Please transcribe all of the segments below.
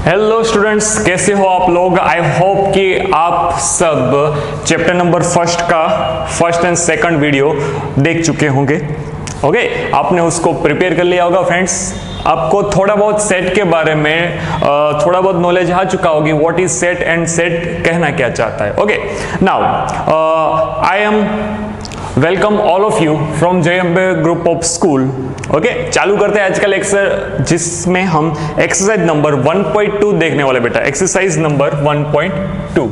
Hello students, कैसे हो आप लोग। आई होप कि आप सब chapter number first and second video देख चुके होंगे। ओके, आपने उसको प्रिपेयर कर लिया होगा। फ्रेंड्स, आपको थोड़ा बहुत सेट के बारे में थोड़ा बहुत नॉलेज आ चुका होगी। What is set and set कहना क्या चाहता है। Okay, now I am welcome all of you from JMB group of school. Okay, चालू करते हैं आज का लेक्चर, जिसमें हम एक्सरसाइज नंबर 1.2 देखने वाले बेटा। Exercise number 1.2।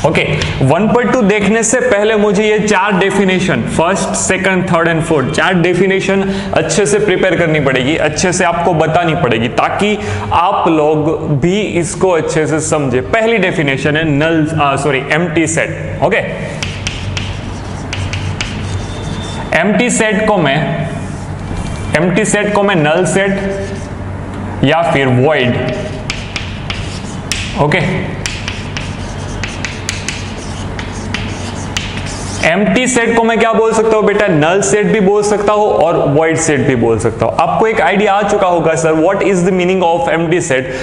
ओके, 1.2 देखने से पहले मुझे ये चार definition, first, second, third and fourth, चार डेफिनेशन अच्छे से प्रिपेयर करनी पड़ेगी, अच्छे से आपको बतानी पड़ेगी, ताकि आप लोग भी इसको अच्छे से समझे। पहली डेफिनेशन है empty set. Okay, empty set को मैं नल सेट या फिर वॉइड, ओके, एम्प्टी सेट को मैं क्या बोल सकता हूं बेटा, नल सेट भी बोल सकता हूं और वॉइड सेट भी बोल सकता हूं। आपको एक आइडिया आ चुका होगा sir, what is the meaning of empty set.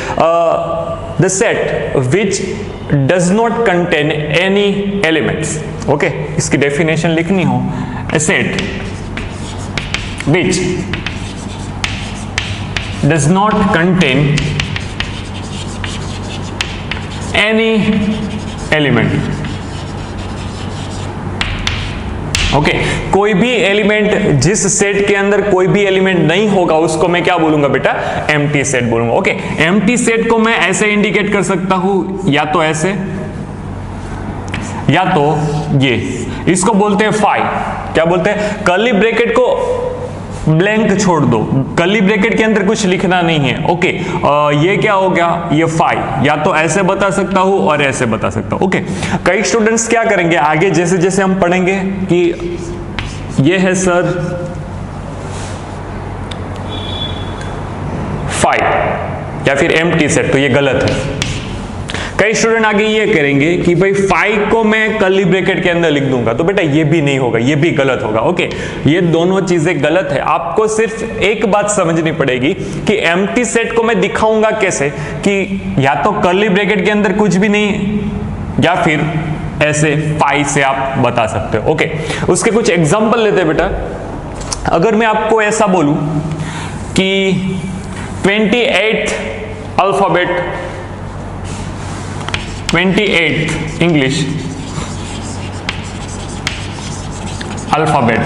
The set which does not contain any elements. Okay, इसकी डेफिनेशन लिखनी हो, a set which does not contain any element। Okay, कोई भी एलिमेंट, जिस सेट के अंदर कोई भी एलिमेंट नहीं होगा, उसको मैं क्या बोलूंगा बेटा, एम्प्टी सेट बोलूंगा। ओके, एम्प्टी सेट को मैं ऐसे इंडिकेट कर सकता हूं, या तो ऐसे या तो ये, इसको बोलते हैं फाई। क्या बोलते हैं, कर्ली ब्रैकेट को ब्लैंक छोड़ दो, कर्ली ब्रैकेट के अंदर कुछ लिखना नहीं है। ओके, ये क्या हो गया, ये फाई। या तो ऐसे बता सकता हूं और ऐसे बता सकता हूं। ओके, कई स्टूडेंट्स क्या करेंगे आगे, जैसे जैसे हम पढ़ेंगे कि ये है सर फाई या फिर एम्प्टी सेट, तो ये गलत है। कई स्टूडेंट आगे ये करेंगे कि भाई फाइव को मैं कर्ली ब्रैकेट के अंदर लिख दूंगा, तो बेटा ये भी नहीं होगा, ये भी गलत होगा। ओके, ये दोनों चीजें गलत है। आपको सिर्फ एक बात समझनी पड़ेगी कि एम्प्टी सेट को मैं दिखाऊंगा कैसे, कि या तो कर्ली ब्रैकेट के अंदर कुछ भी नहीं, या फिर ऐसे फाइव से आप बता सकते हो। ओके, उसके कुछ एग्जाम्पल लेते हैं बेटा। अगर मैं आपको ऐसा बोलूं कि 28th alphabet, 28th English alphabet,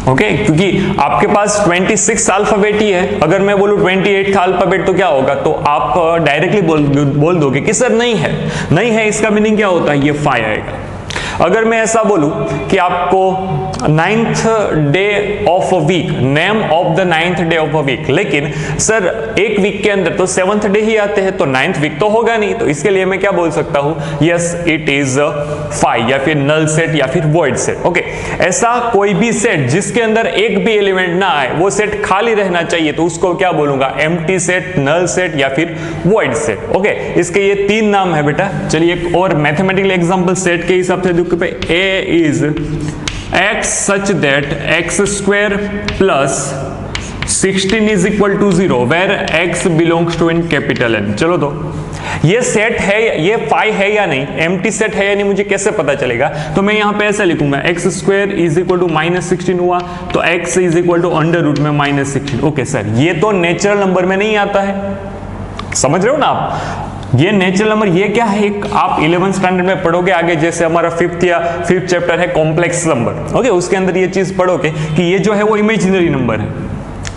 okay, क्योंकि आपके पास 26 अल्फाबेट ही है। अगर मैं बोलूं 28th अल्फाबेट तो क्या होगा, तो आप डायरेक्टली बोल दोगे कि सर नहीं है। नहीं है, इसका मीनिंग क्या होता है, ये फाइव आएगा। अगर मैं ऐसा बोलूं कि आपको 9th day of a week, name of the 9th day of a week, लेकिन सर एक वीक के अंदर तो 7th डे ही आते हैं, तो 9th वीक तो होगा नहीं, तो इसके लिए मैं क्या बोल सकता हूं, यस इट इज फाइव, या फिर नल सेट या फिर वॉइड सेट। ओके, ऐसा कोई भी सेट जिसके अंदर एक भी एलिमेंट ना आए, वो सेट खाली रहना चाहिए, तो उसको क्या बोलूंगा, एम्प्टी सेट, नल सेट या फिर वॉइड सेट। ओके, इसके ये तीन नाम है बेटा। चलिए एक और मैथमेटिकल एग्जांपल सेट के हिसाब से, A is x such that x square plus 16 is equal to 0 where x belongs to in capital N। चलो, तो ये सेट है, ये फाइव है या नहीं, एम्प्टी सेट है या नहीं, मुझे कैसे पता चलेगा। तो मैं यहाँ पे ऐसा लिखूंगा, x square is equal to -16 हुआ, तो x इज इक्वल टू अंडर रूट में -16। ओके सर, ये तो नेचुरल नंबर में नहीं आता है, समझ रहे हो ना आप। ये नेचुरल नंबर, ये क्या है, एक आप 11th स्टैंडर्ड में पढ़ोगे आगे, जैसे हमारा फिफ्थ चैप्टर है कॉम्प्लेक्स नंबर। ओके, उसके अंदर ये चीज पढ़ोगे कि ये जो है वो इमेजिनरी नंबर है।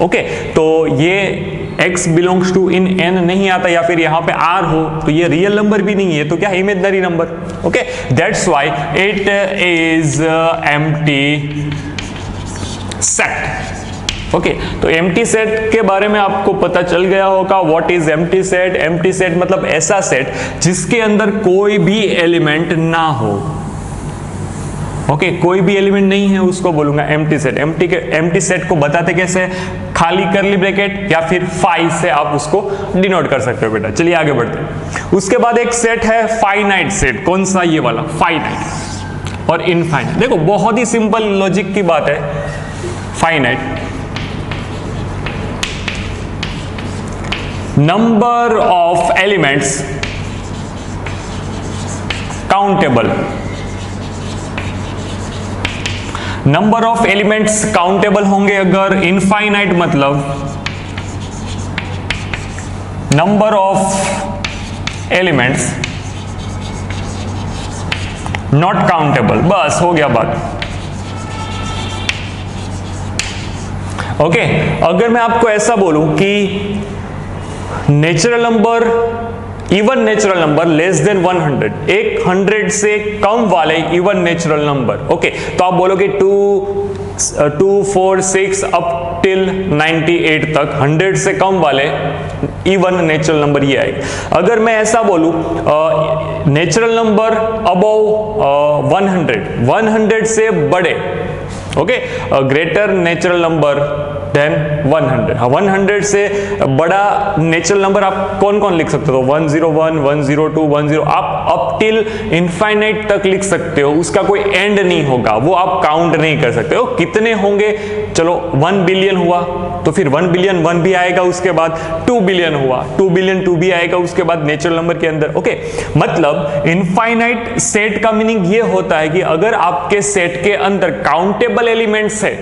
ओके, तो ये x belongs to in n नहीं आता, या फिर यहाँ पे r हो तो ये रियल नंबर भी नहीं है, तो क्या है, imaginary number. Okay, that's why it is empty set. Okay, तो एम्प्टी सेट के बारे में आपको पता चल गया होगा। What is empty set. Empty set मतलब ऐसा सेट जिसके अंदर कोई भी एलिमेंट ना हो। ओके, कोई भी एलिमेंट नहीं है, उसको बोलूंगा एम्प्टी सेट। एम्प्टी सेट को बताते कैसे, खाली कर्ली ब्रैकेट या फिर फाइव से आप उसको डिनोट कर सकते हो बेटा। चलिए आगे बढ़ते हैं। उसके बाद एक सेट है फाइनाइट सेट। कौन सा, ये वाला फाइनाइट और इनफाइनाइट। देखो बहुत ही सिंपल लॉजिक की बात है। Finite number of elements countable, number of elements countable होंगे अगर इनफाइनाइट मतलब number of elements not countable, बस हो गया बात। ओके, अगर मैं आपको ऐसा बोलूं कि natural number, even natural number less than 100, 100 से कम वाले इवन नेचुरल नंबर, ओके, तो आप बोलोगे 2, 4, 6 अप टिल 98 तक 100 से कम वाले इवन नेचुरल नंबर ये आएगा। अगर मैं ऐसा बोलूं नेचुरल नंबर अबव 100 से बड़े, okay, greater natural number than 100, 100 से बड़ा नेचुरल नंबर आप कौन कौन लिख सकते हो? 101, 102, 10, आप अप टिल इनफाइनाइट तक लिख सकते हो, उसका कोई एंड नहीं होगा, वो आप काउंट नहीं कर सकते हो कितने होंगे। चलो 1 बिलियन हुआ तो फिर 1 बिलियन 1 भी आएगा, उसके बाद 2 बिलियन हुआ, 2 बिलियन 2 भी आएगा उसके बाद नेचुरल नंबर के अंदर, ओके। मतलब इनफाइनाइट सेट का मीनिंग ये होता है कि अगर आपके सेट के अंदर काउंटेबल एलिमेंट्स है,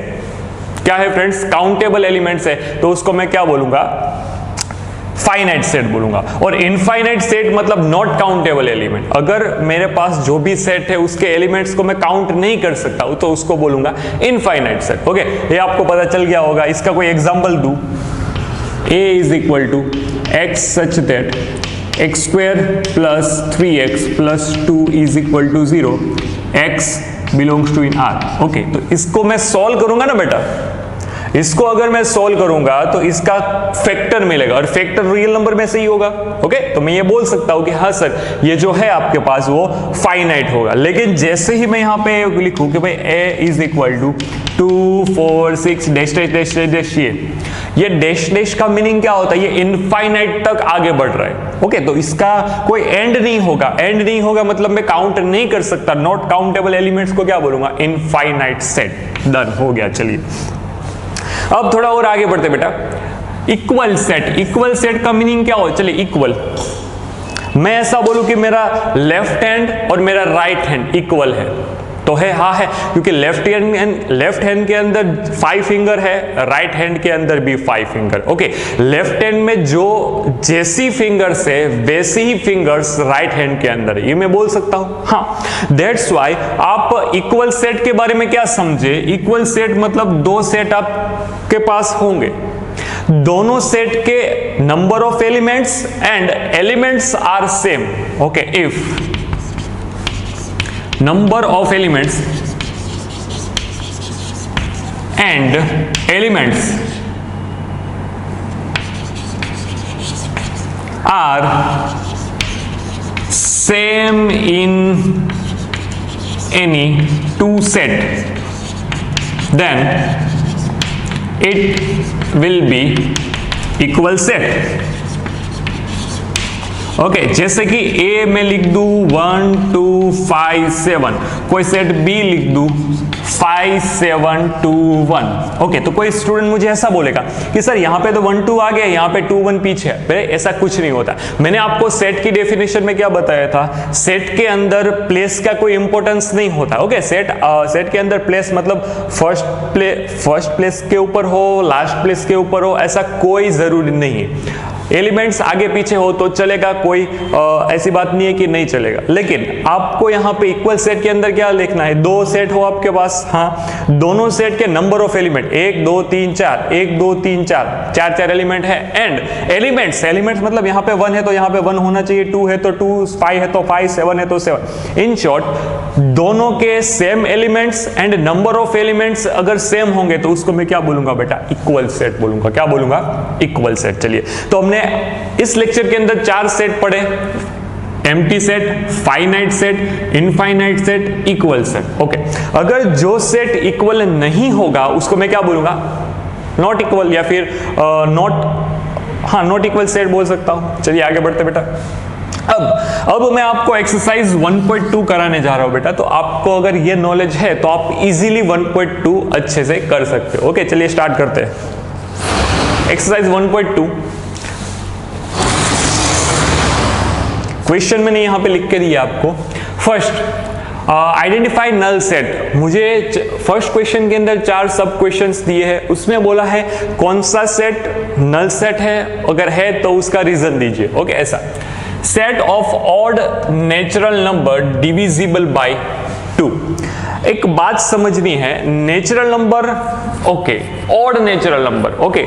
क्या है फ्रेंड्स? काउंटेबल एलिमेंट्स है, तो उसको मैं क्या बोलूंगा? फाइनाइट सेट बोलूंगा। और इनफाइनाइट सेट मतलब नॉट काउंटेबल एलिमेंट, अगर मेरे पास जो भी सेट है उसके एलिमेंट्स को मैं काउंट नहीं कर सकता तो उसको बोलूंगा इनफाइनाइट सेट, ओके। ये आपको पता चल गया होगा। इसका कोई एग्जांपल दूं, a is equal to X such that X square plus 3x plus 2 is equal to 0, x belongs to in R, okay. तो इसको मैं सॉल्व करूंगा ना बेटा, इसको अगर मैं सॉल्व करूंगा तो इसका फैक्टर मिलेगा और फैक्टर रियल नंबर में से ही होगा, ओके। तो मैं ये बोल सकता हूं कि हाँ सर ये जो है आपके पास वो फाइनाइट होगा। लेकिन जैसे ही मैं यहाँ पे लिखूं कि भाई a is equal to 2, 4, 6 dash dash dash dash, ये डैश डैश का मीनिंग क्या होता है? ये इनफाइनाइट तक आगे बढ़ रहा है, ओके। तो इसका कोई एंड नहीं होगा, एंड नहीं होगा मतलब मैं काउंट नहीं कर सकता। नॉट काउंटेबल एलिमेंट्स को क्या बोलूंगा? Infinite set. डन, हो गया। चलिए अब थोड़ा और आगे बढ़ते बेटा। इक्वल सेट, इक्वल सेट का मीनिंग क्या हो? चलिए इक्वल, मैं ऐसा बोलूं कि मेरा लेफ्ट हैंड और मेरा राइट हैंड इक्वल है, तो है हाँ है, क्योंकि लेफ्ट हैंड के अंदर 5 फिंगर है, राइट हैंड के अंदर भी 5 फिंगर, ओके। लेफ्ट हैंड में जो जैसी फिंगर्स है वैसी ही फिंगर्स राइट हैंड के अंदर है, ये मैं बोल सकता हूं, हाँ। दैट्स व्हाई आप इक्वल सेट के बारे में क्या समझे? इक्वल सेट मतलब दो सेट आपके पास होंगे, दोनों सेट के number of elements and elements are same, okay. If number of elements and elements are same in any two set, then it will be equal set, okay. जैसे कि A में लिख दूं 1, 2, 5, 7, कोई सेट B लिख दूं 5, 7, 2, 1, okay. तो कोई स्टूडेंट मुझे ऐसा बोलेगा कि सर यहाँ पे तो 1, 2 आ गया, यहाँ पे 2, 1 पीछे है। ऐसा कुछ नहीं होता। मैंने आपको सेट की डेफिनेशन में क्या बताया था? सेट के अंदर प्लेस का कोई इंपॉर्टेंस नहीं होता, ओके। सेट के अंदर प्लेस मतलब फर्स्ट प्लेस के ऊपर हो, लास्ट प्लेस के ऊपर हो, ऐसा कोई जरूरी नहीं है। एलिमेंट्स आगे पीछे हो तो चलेगा, कोई ऐसी बात नहीं है कि नहीं चलेगा। लेकिन आपको यहाँ पे इक्वल सेट के अंदर क्या लिखना है? दो सेट हो आपके पास, हाँ, दोनों सेट के नंबर ऑफ एलिमेंट 1, 2, 3, 4, 1, 2, 3, 4 एलिमेंट है। एंड एलिमेंट्स मतलब यहाँ पे 1 है तो यहाँ पे 1 होना चाहिए, 2 है तो 2, 5 है तो 5, 7 है तो 7। इन शॉर्ट दोनों के same elements and number of elements अगर सेम होंगे तो उसको मैं क्या बोलूंगा बेटा? इक्वल सेट बोलूंगा। क्या बोलूंगा? Equal set. चलिए, तो हमने इस लेक्चर के अंदर 4 सेट पढ़े, empty set, finite set, infinite set, equal set, okay. अगर जो सेट इक्वल नहीं होगा उसको मैं क्या बोलूंगा? नॉट इक्वल, या फिर नॉट इक्वल सेट बोल सकता हूं। चलिए आगे बढ़ते बेटा। अब मैं आपको एक्सरसाइज 1.2 कराने जा रहा हूं बेटा, तो आपको अगर ये नॉलेज है तो आप इजीली 1.2 अच्छे से कर सकते हो, ओके। चलिए स्टार्ट करते हैं एक्सरसाइज 1.2। क्वेश्चन मैंने यहाँ पे लिख के दिया आपको। First, identify null set. मुझे फर्स्ट क्वेश्चन के अंदर 4 सब क्वेश्चंस दिए हैं, उसमें बोला है कौन सा सेट नल सेट है, अगर है तो उसका रीजन दीजिए। ओके, ऐसा set of odd natural number divisible by 2। एक बात समझनी है, natural number, okay, odd natural number, okay,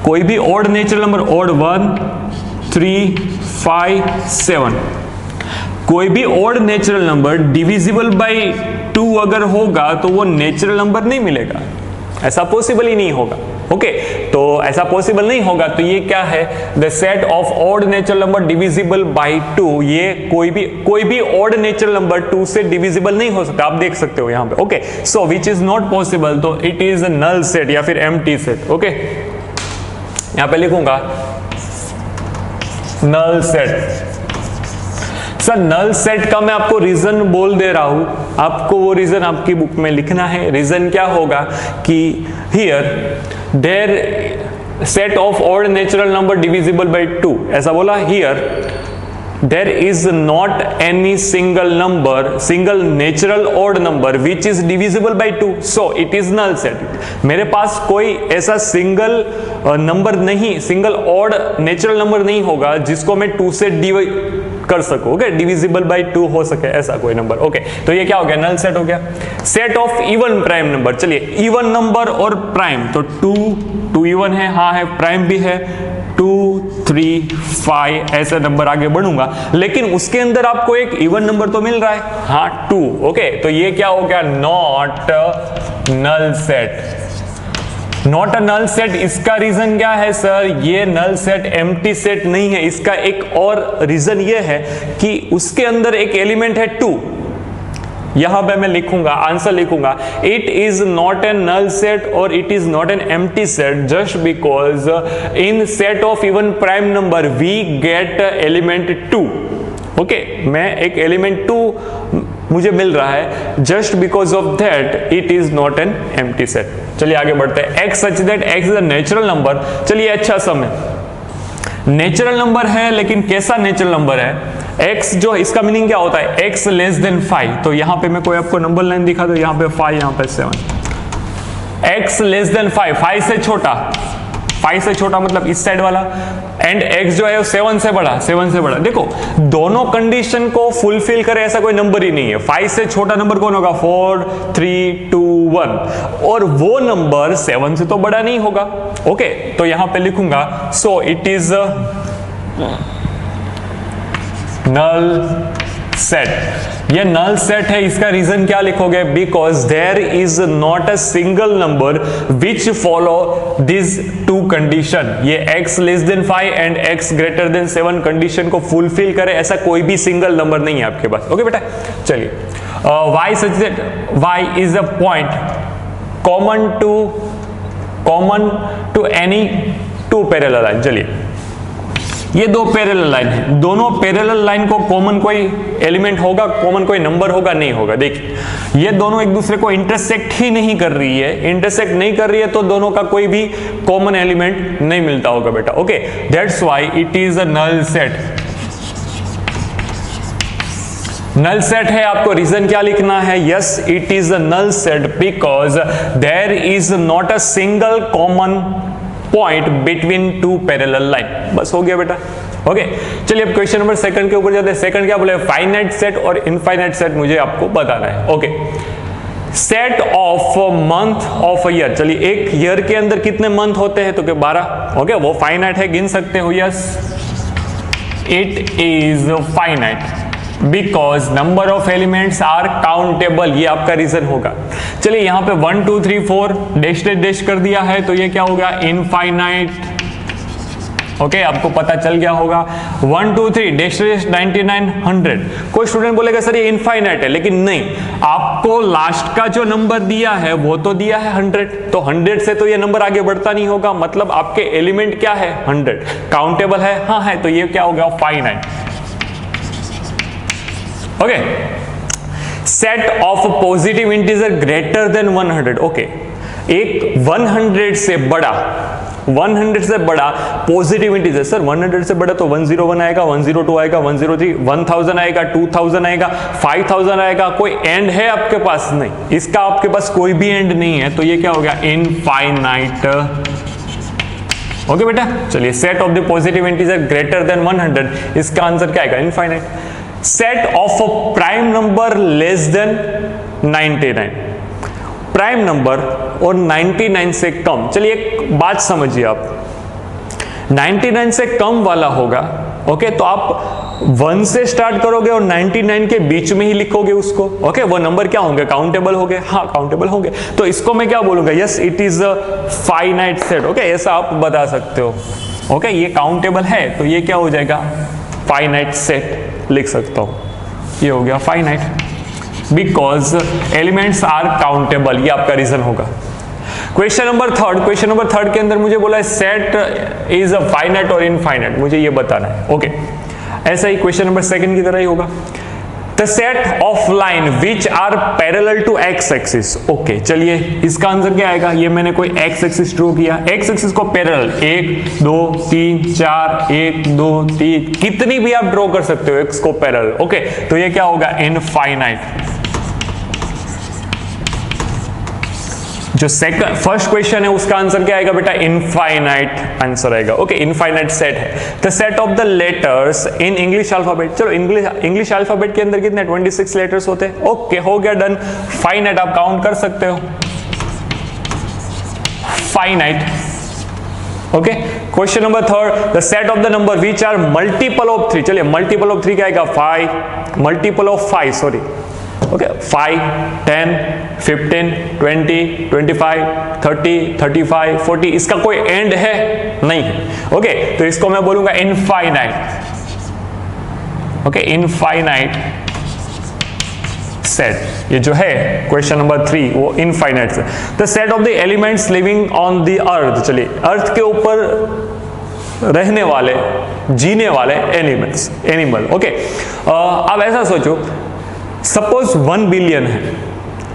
कोई भी ऑड नेचुरल नंबर, ऑड 1, 3, 5, 7, कोई भी odd natural number divisible by 2 अगर होगा तो वो नेचुरल नंबर नहीं मिलेगा, ऐसा पॉसिबल ही नहीं होगा। ओके, तो ऐसा पॉसिबल नहीं होगा, तो ये क्या है, the set of odd natural number divisible by 2, ये कोई भी ऑड नेचुरल नंबर 2 से डिविजिबल नहीं हो सकता, आप देख सकते हो यहाँ पे। Okay, so which is not possible, तो इट इज नल सेट या फिर एम्प्टी सेट। ओके, यहाँ पे लिखूंगा null set. Sir null set का मैं आपको रीजन बोल दे रहा हूं, आपको वो रीजन आपकी बुक में लिखना है। रीजन क्या होगा कि here there set of odd natural number divisible by 2, ऐसा बोला। Here there is not any single natural odd number which is divisible by 2, so it is null set। मेरे पास कोई ऐसा सिंगल नंबर नहीं, सिंगल ऑड नेचुरल नंबर नहीं होगा जिसको मैं 2 से डिवाइड कर सकूं। ओके, डिविजिबल बाय 2 हो सके ऐसा कोई नंबर। ओके, तो ये क्या हो गया, नल सेट हो गया। Set of even prime number, चलिए इवन नंबर और प्राइम, तो 2 इवन है, हाँ है, प्राइम भी है, 2, 3, 5 ऐसे नंबर आगे बढ़ूंगा, लेकिन उसके अंदर आपको एक इवन नंबर तो मिल रहा है, हाँ 2। ओके, तो ये क्या हो गया, not null set. Not a null set, इसका रीजन क्या है सर, ये नल सेट एम्प्टी सेट नहीं है। इसका एक और रीजन ये है कि उसके अंदर एक एलिमेंट है 2। यहां पे मैं लिखूंगा, आंसर लिखूंगा, it is not an null set और it is not an empty set just because in set of even prime number we get element 2। Okay, मैं एक एलिमेंट 2 मुझे मिल रहा है, just because of that it is not an empty set. चलिए आगे बढ़ते हैं। X such that X is a natural number, चलिए अच्छा सम है, नेचुरल नंबर है, लेकिन कैसा नेचुरल नंबर है, x जो, इसका मीनिंग क्या होता है, x लेस देन 5। तो यहां पे मैं कोई आपको नंबर लाइन दिखा दो, यहां पे 5, यहां पे 7, x लेस देन 5, 5 से छोटा, 5 से छोटा मतलब इस साइड वाला, एंड x जो है वो 7 से बड़ा, 7 से बड़ा। देखो दोनों कंडीशन को फुलफिल करे ऐसा कोई नंबर ही नहीं है। 5 से छोटा नंबर कौन होगा, 4, 3, 2, 1, और वो नंबर 7 से तो बड़ा नहीं होगा। ओके, तो यहां पे लिखूंगा, so it is null set. ये नल सेट है, इसका रीजन क्या लिखोगे, because there is not a single number which follow this 2 condition. ये x less than 5 and x greater than 7 condition को फुलफिल करे ऐसा कोई भी सिंगल नंबर नहीं है आपके पास। ओके बेटा, चलिए y such that y is a point common to any 2 parallel line. चलिए ये 2 पैरेलल लाइन है, दोनों पैरेलल लाइन को कॉमन कोई एलिमेंट होगा, कॉमन कोई नंबर होगा, नहीं होगा। देखिए ये दोनों एक दूसरे को इंटरसेक्ट ही नहीं कर रही है, इंटरसेक्ट नहीं कर रही है तो दोनों का कोई भी कॉमन एलिमेंट नहीं मिलता होगा बेटा। Okay, that's why it is a null set. Null set है, आपको रीजन क्या लिखना है, yes it is a null set because there is not a single common point between 2 parallel line. बस हो गया बेटा। ओके, चलिए अब क्वेश्चन नंबर 2 के ऊपर जाते हैं। सेकंड क्या बोले, फाइनाइट सेट और इनफाइनाइट सेट मुझे आपको बताना है। Okay, set of month of year, चलिए एक ईयर के अंदर कितने मंथ होते हैं, तो क्या 12। ओके, वो फाइनाइट है, गिन सकते हो, yes it is finite because number of elements are countable, ये आपका रीजन होगा। चलिए यहाँ पे 1 2 3 4 डैश डैश कर दिया है, तो ये क्या होगा, इनफाइनाइट। ओके, आपको पता चल गया होगा। 1 2 3 डैश डैश 99 100। कोई स्टूडेंट बोलेगा सर ये इनफाइनाइट है, लेकिन नहीं, आपको लास्ट का जो नंबर दिया है वो तो दिया है 100, तो 100 से तो ये नंबर आगे बढ़ता नहीं होगा, मतलब आपके एलिमेंट क्या है, 100 काउंटेबल है, हाँ है, तो ये क्या हो गया, finite. Okay, set of positive integer greater than 100। Okay, एक 100 से बड़ा 100 से बड़ा पॉजिटिव इंटीजर, सर 100 से बड़ा तो 101 आएगा, 102 आएगा, 103, 1000 आएगा, 2000 आएगा, 5000 आएगा, कोई एंड है आपके पास? नहीं, इसका आपके पास कोई भी एंड नहीं है, तो ये क्या हो गया? इनफाइनाइट। ओके बेटा, चलिए set of the positive integer greater than 100, इसका आंसर क्या आएगा? Infinite. Set of a prime number less than 99, prime number और 99 से कम। चलिए एक बात समझिए आप, 99 से कम वाला होगा, ओके, तो आप 1 से स्टार्ट करोगे और 99 के बीच में ही लिखोगे उसको, ओके, वो नंबर क्या होंगे? काउंटेबल होंगे, हाँ काउंटेबल होंगे। तो इसको मैं क्या बोलूंगा? Yes it is a finite set, okay, ऐसा आप बता सकते हो, ओके, ये काउंटेबल है तो ये क्या हो जाएगा? फाइनाइट सेट लिख सकता हूं, ये हो गया finite, because elements are countable, ये आपका रीजन होगा। क्वेश्चन नंबर थर्ड के अंदर मुझे बोला है सेट इज अ फाइनाइट और इनफाइनाइट, मुझे ये बताना है, ओके। ऐसा ही क्वेश्चन नंबर सेकंड की तरह ही होगा। The set of line which are parallel to X axis, okay, चलिए इसका आंसर क्या आएगा? ये मैंने कोई एक्स एक्सिस ड्रॉ किया, एक्स एक्सिस को पैरेलल 1 2 3 4 1 2 3 कितनी भी आप ड्रॉ कर सकते हो एक्स को पैरेलल, ओके, तो ये क्या होगा? इनफाइनाइट। जो सेकंड फर्स्ट क्वेश्चन है उसका आंसर क्या आएगा बेटा? इनफाइनाइट आंसर आएगा, ओके, इनफाइनाइट सेट है। The set of the letters in English alphabet, चलो इंग्लिश अल्फाबेट के अंदर कितने? 26 लेटर्स होते हैं, ओके, हो गया, डन। फाइनाइट आप काउंट कर सकते हो, finite, okay. Question number third, the set of the number which are multiple of 3, चलिए मल्टीपल ऑफ 3 क्या आएगा? 5, मल्टीपल ऑफ 5, सॉरी, ओके, 5 10 15 20 25 30 35 40, इसका कोई एंड है? नहीं है, ओके, तो इसको मैं बोलूंगा इनफाइनाइट, ओके, इनफाइनाइट सेट। ये जो है क्वेश्चन नंबर 3 वो इनफाइनाइट से। The set of the elements living on the earth, चलिए अर्थ के ऊपर रहने वाले, जीने वाले एनिमल, ओके। अब ऐसा सोचो, सपोज 1 बिलियन है,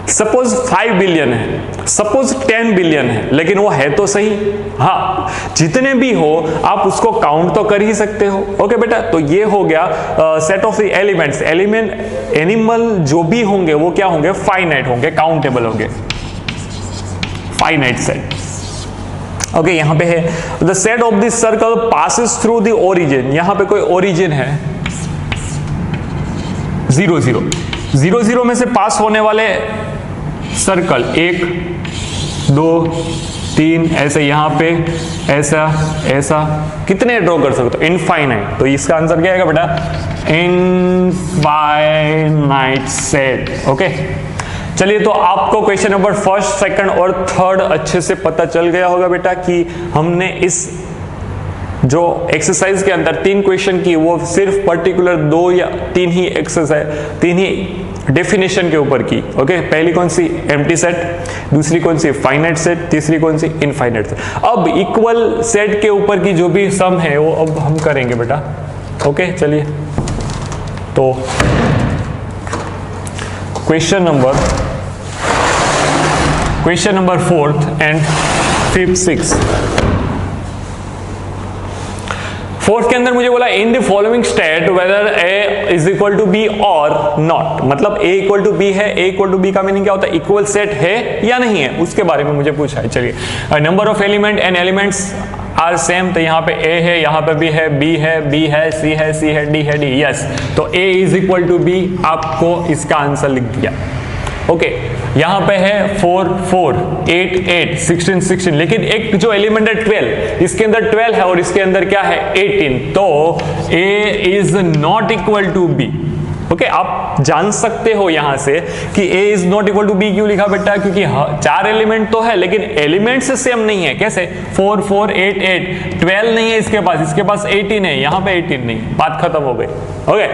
सपोज 5 बिलियन है, सपोज 10 बिलियन है, लेकिन वो है तो सही, हाँ, जितने भी हो आप उसको काउंट तो कर ही सकते हो, ओके बेटा। तो ये हो गया set of the elements, animal जो भी होंगे वो क्या होंगे? फाइनाइट होंगे, काउंटेबल होंगे, फाइनाइट सेट, ओके। यहां पे है the set of this circle passes through the origin, यहां पे कोई ओरिजिन है 0 0 0 0 में से पास होने वाले सर्कल 1 2 3 ऐसे, यहां पे ऐसा ऐसा, कितने ड्रॉ कर सकते हो? इनफाइनाइट। तो इसका आंसर क्या आएगा बेटा? Infinite set, okay. चलिए, तो आपको क्वेश्चन नंबर फर्स्ट, सेकंड और थर्ड अच्छे से पता चल गया होगा बेटा कि हमने इस जो एक्सरसाइज के अंदर 3 क्वेश्चन की वो सिर्फ पर्टिकुलर 2 या 3 ही एक्सरसाइज, 3 ही डेफिनेशन के ऊपर की, ओके। पहली कौन सी? एम्प्टी सेट, दूसरी कौन सी? फाइनाइट सेट, तीसरी कौन सी? Infinite set. अब इक्वल सेट के ऊपर की जो भी सम है वो अब हम करेंगे बेटा, ओके। चलिए, तो question number 4th and 5th 6th। 4th के अंदर मुझे बोला in the following state whether A is equal to B और नॉट, मतलब ए इक्वल टू बी है, ए इक्वल टू बी का मीनिंग क्या होता है? इक्वल सेट है या नहीं है, उसके बारे में मुझे पूछा है। चलिए, number of element and elements are same, तो यहाँ पे ए है, यहाँ पे भी है, बी है, बी है, सी है, सी है, डी है, डी, यस, तो ए इज इक्वल टू बी, आपको इसका आंसर लिख दिया, ओके। यहां पे है 4 4 8 8 16 16, लेकिन एक जो एलिमेंट है 12, इसके अंदर 12 है और इसके अंदर क्या है? 18, तो a is not equal to b, okay. आप जान सकते हो यहां से कि a is not equal to b क्यों लिखा बेटा? क्योंकि 4 एलिमेंट तो है लेकिन एलिमेंट से सेम नहीं है। कैसे? 4 4 8 8 12 नहीं है इसके पास 18 है, यहां पे 18 नहीं, बात खत्म हो गई, ओके।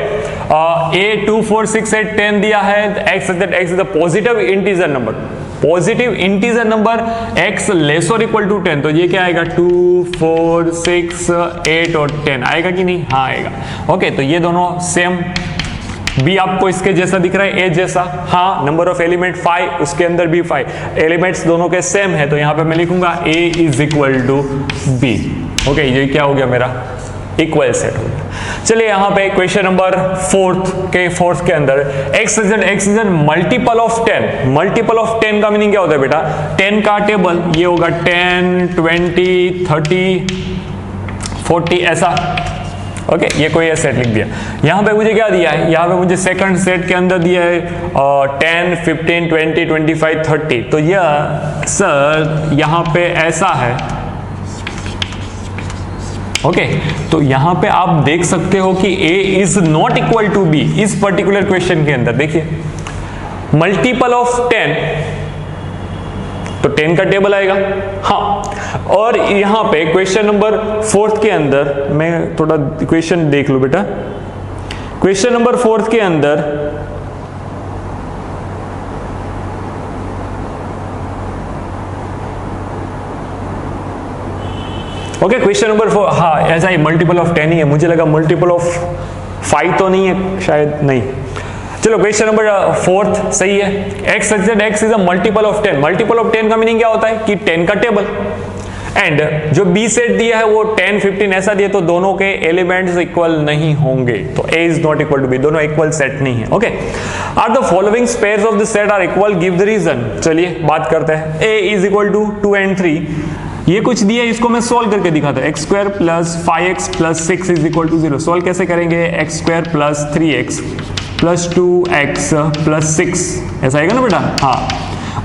a 2 4 6 8 10 दिया है, x is the positive integer number, positive integer number x less और इक्वल टू 10, तो ये क्या आएगा? 2 4 6 8 और 10 आएगा कि नहीं? हाँ आएगा, ओके। तो ये दोनों सेम बी आपको इसके जैसा दिख रहा है, ए जैसा, हाँ नंबर ऑफ एलिमेंट 5, उसके अंदर भी 5, एलिमेंट्स दोनों के सेम है, तो यहां पे मैं लिखूंगा A is equal to B. Okay, ये क्या हो गया मेरा इक्वल सेट हो गया। चलिए यहाँ पे क्वेश्चन नंबर फोर्थ के अंदर x is multiple of 10। Multiple of 10 का मीनिंग क्या होता है बेटा, 10 का टेबल ये होगा 10, 20, 30, 40 ऐसा। ओके, ये कोई है सेट लिख दिया। यहाँ पे मुझे क्या दिया है, यहाँ पे मुझे सेकंड सेट के अंदर दिया है 10, 15, 20, 25, 30। तो यह सर यहाँ पे ऐसा है। ओके, तो यहां पे आप देख सकते हो कि a is not equal to b। इस पर्टिकुलर क्वेश्चन के अंदर देखिए मल्टीपल ऑफ 10, तो 10 का टेबल आएगा, हाँ। और यहां पे क्वेश्चन नंबर 4 के अंदर, मैं थोड़ा क्वेश्चन देख लूं बेटा, क्वेश्चन नंबर 4 के अंदर ओके, क्वेश्चन नंबर 4, हाँ ऐसा ही मल्टीपल ऑफ 10 ही है, मुझे लगा मल्टीपल ऑफ 5 तो नहीं है शायद, नहीं। चलो क्वेश्चन नंबर 4 सही है। x is a multiple of 10। Multiple of 10 का मीनिंग क्या होता है कि 10 का टेबल, एंड जो b सेट दिया है वो 10, 15 ऐसा दिया, तो दोनों के एलिमेंट्स इक्वल नहीं होंगे, तो a is not equal to b, दोनों इक्वल सेट नहीं है। Okay, are the following pairs of the set are equal, give the reason. चलिए बात करते हैं। a is equal to 2 and 3, ये कुछ दिया है, इसको मैं सोल्व करके दिखाता हूं। x square plus 5x plus 6 is equal to 0। Solve कैसे करेंगे, x square plus 3x plus 2x plus 6 ऐसा आएगा ना बेटा, हाँ।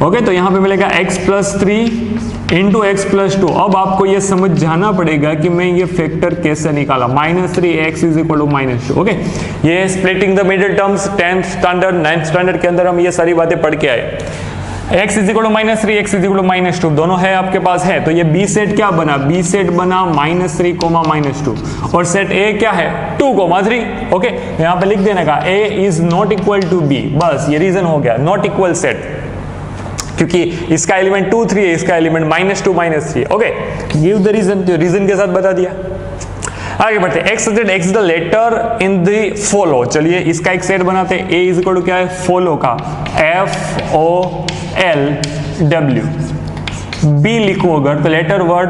ओके, तो यहाँ पे मिलेगा x plus 3 into x plus 2। अब आपको ये समझ जाना पड़ेगा कि मैं ये फैक्टर कैसे निकाला, -3x is equal to -2। Okay, ये splitting the middle terms 10th standard 9th standard के अंदर हम ये सारी बातें पढ़ के आए। x is equal to -3, x is equal to -2 दोनों है आपके पास है, तो ये b सेट क्या बना, b सेट बना -3, -2, और सेट a क्या है 2, 3। ओके, यहाँ पे लिख देने का a is not equal to b, बस ये रीजन हो गया, नॉट इक्वल सेट, क्योंकि इसका एलिमेंट 2, 3 है, इसका element -2, -3। Okay, give the reason, तो रीजन के साथ बता दिया। आगे बढ़ते हैं। x is the letter in the follow. चलिए इसका एक सेट बनाते हैं। a इज इक्वल टू क्या है, फॉलो का FOLW। b लिखूं अगर तो लेटर वर्ड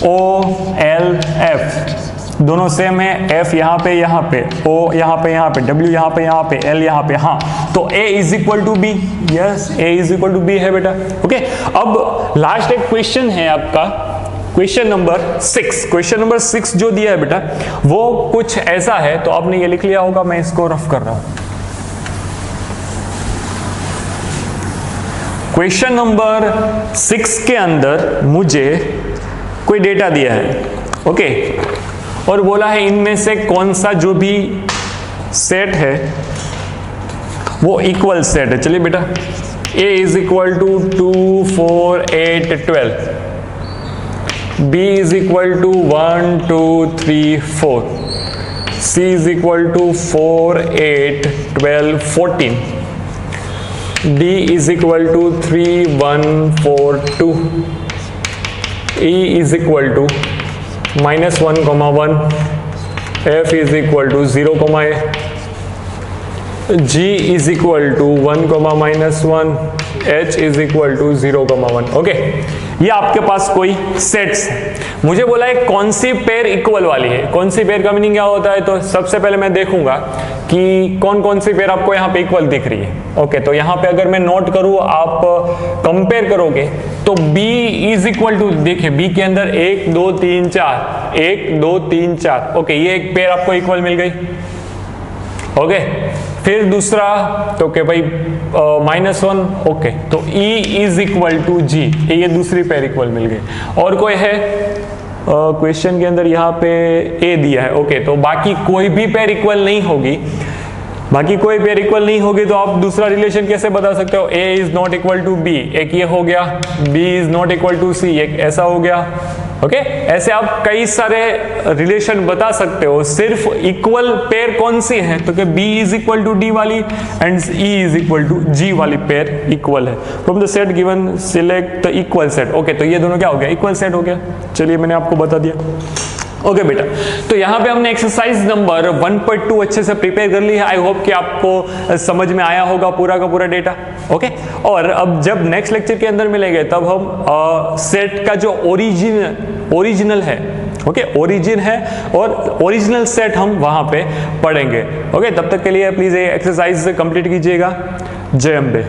WOLF, दोनों सेम है, f यहाँ पे o यहाँ पे w यहाँ पे l यहाँ पे, हाँ। तो a is equal to b, yes a is equal to b है बेटा। ओके, अब लास्ट एक क्वेश्चन है आपका, क्वेश्चन नंबर 6। क्वेश्चन नंबर 6 जो दिया है बेटा वो कुछ ऐसा है, तो आपने ये लिख लिया होगा, मैं इसको रफ कर रहा हूं। क्वेश्चन नंबर 6 के अंदर मुझे कोई डेटा दिया है, ओके, और बोला है इनमें से कौन सा जो भी सेट है वो इक्वल सेट है। चलिए बेटा, a is equal to 2, 4, 8, 12, b is equal to 1, 2, 3, 4, c is equal to 4, 8, 12, 14, d is equal to 3, 1, 4, 2, e is equal to -1, 1, f is equal to 0, g is equal to 1, -1, h is equal to 0, 1। Okay, ये आपके पास कोई sets है। मुझे बोला है कौन सी pair equal वाली है। कौन सी पेयर का मीनिंग क्या होता है, तो सबसे पहले मैं देखूंगा कि कौन कौन सी पेयर आपको यहाँ पे इक्वल दिख रही है। ओके, तो यहाँ पे अगर मैं नोट करूँ, आप कंपेयर करोगे तो b इज इक्वल टू, देखिए b के अंदर 1, 2, 3, 4, 1, 2, 3, 4। ओके, ये एक पेयर आपको इक्वल मिल गई। ओके, फिर दूसरा तो क्या भाई -1। ओके, तो e is equal to g, ये दूसरी पेयर इक्वल मिल गई। और कोई है क्वेश्चन के अंदर यहाँ पे a दिया है। ओके, तो बाकी कोई भी पेयर इक्वल नहीं होगी, बाकी कोई पेयर इक्वल नहीं होगी, तो आप दूसरा रिलेशन कैसे बता सकते हो, a is not equal to b, एक ये हो गया, b is not equal to c, एक ऐसा हो गया। ओके, ऐसे आप कई सारे रिलेशन बता सकते हो। सिर्फ इक्वल पेयर कौन सी है, तो क्या b is equal to d वाली and e is equal to g वाली पेयर इक्वल है। From the set given select the equal set. Okay, तो ये दोनों क्या हो गया, इक्वल सेट हो गया। चलिए मैंने आपको बता दिया। ओके बेटा, तो यहाँ पे हमने एक्सरसाइज नंबर 1.2 अच्छे से प्रिपेयर कर ली है। आई होप कि आपको समझ में आया होगा पूरा का पूरा डेटा। ओके, और अब जब नेक्स्ट लेक्चर के अंदर मिलेंगे तब हम सेट का जो ओरिजिनल है, ओके, ओरिजिन है और ओरिजिनल सेट हम वहां पे पढ़ेंगे। ओके, तब तक के लिए प्लीज ये एक्सरसाइज कंप्लीट कीजिएगा। जय अम्बे।